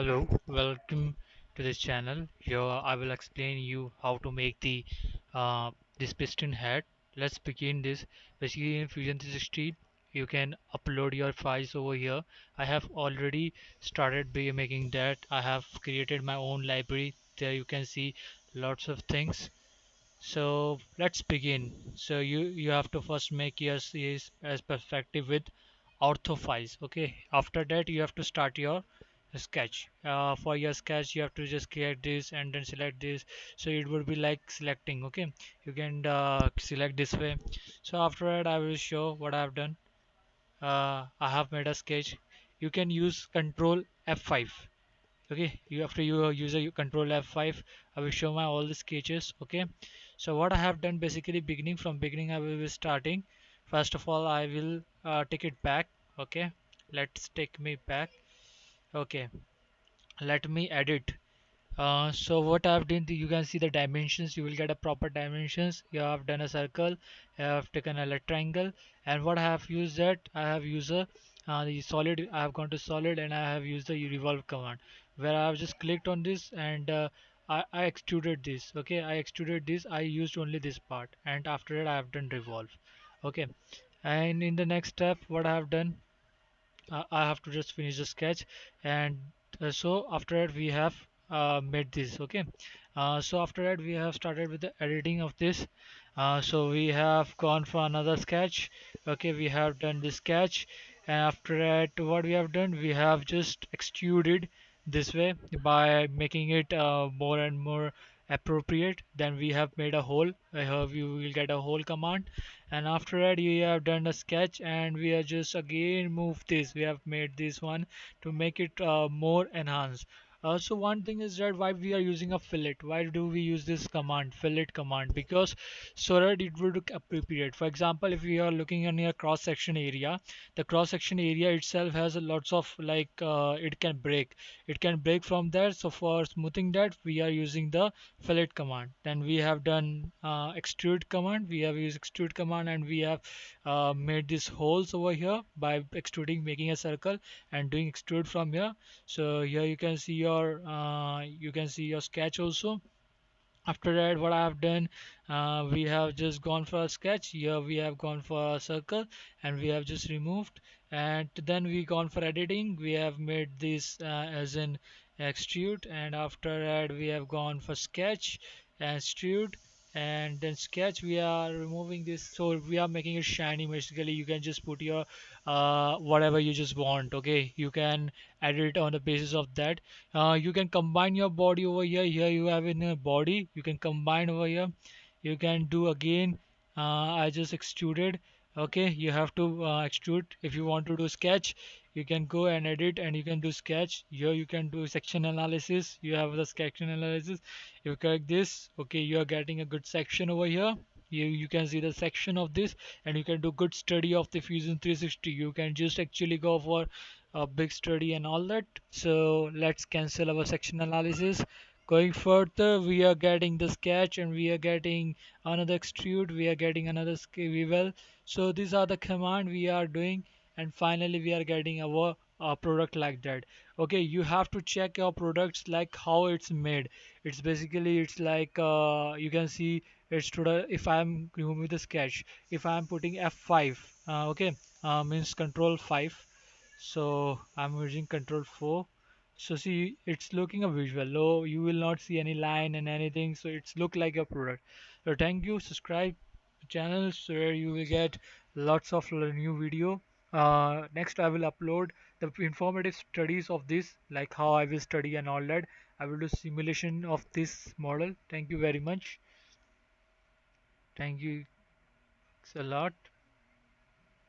Hello, welcome to this channel. Here I will explain you how to make the this piston head. Let's begin this. Basically in Fusion 360 you can upload your files over here. I have already started by making that. I have created my own library. There you can see lots of things. So let's begin. So you have to first make your series as perspective with ortho files. Okay. After that you have to start your sketch. For your sketch you have to just create this and then select this. So it would be like selecting. Okay. You can select this way. So after that I will show what I have done. I have made a sketch. You can use Control F5. Okay, you after you use a Control F5, I will show my all the sketches. Okay, so what I have done basically beginning I will be starting. First of all I will take it back. Okay, let's take me back. Okay, let me edit. So what I've done, you can see the dimensions. You will get a proper dimensions. You have done a circle. I have taken a rectangle, and what I have used that I have used the solid. I have gone to solid, and I have used the revolve command, where I have just clicked on this and I extruded this. Okay, I extruded this. I used only this part, and after that I have done revolve. Okay, and in the next step, what I have done, I have to just finish the sketch and so after that we have made this. Okay, so after that we have started with the editing of this. So we have gone for another sketch. Okay, we have done this sketch, and after that what we have done, we have just extruded this way by making it more and more appropriate. Then we have made a hole. I hope you will get a hole command, and after that you have done a sketch and we have just again moved this. We have made this one to make it more enhanced. So one thing is that why we are using a fillet, why do we use this command, fillet command? Because so that it would look appropriate. For example, if we are looking on a cross section area, the cross section area itself has a lots of like it can break from there. So for smoothing that we are using the fillet command. Then we have done extrude command. We have used extrude command and we have made these holes over here by extruding, making a circle and doing extrude from here. So here you can see your sketch also. After that what I have done, we have just gone for a sketch. Here we have gone for a circle and we have just removed, and then we gone for editing. We have made this as an extrude, and after that we have gone for sketch and extrude, and then sketch. We are removing this, so we are making it shiny. Basically you can just put your whatever you just want. Okay, you can edit on the basis of that. You can combine your body over here. Here you have in a body, you can combine over here. You can do again. I just extruded. Okay, you have to extrude. If you want to do sketch, you can go and edit and you can do sketch. Here you can do section analysis. You have the section analysis. You click this. Okay, you are getting a good section over here. You can see the section of this, and you can do good study of the Fusion 360. You can just actually go for a big study and all that. So let's cancel our section analysis. Going further, we are getting the sketch and we are getting another extrude, we are getting another bevel. So these are the command we are doing, and finally we are getting our product like that. Okay, you have to check your products like how it's made. It's basically it's like you can see it's today. If I'm removing the sketch, if I'm putting F5, okay, means control 5, so I'm using control 4. So see, it's looking a visual low, you will not see any line and anything, so it's look like a product. So thank you, subscribe channels where you will get lots of new video. Next I will upload the informative studies of this, like how I will study and all that. I will do simulation of this model. Thank you very much. Thank you a lot.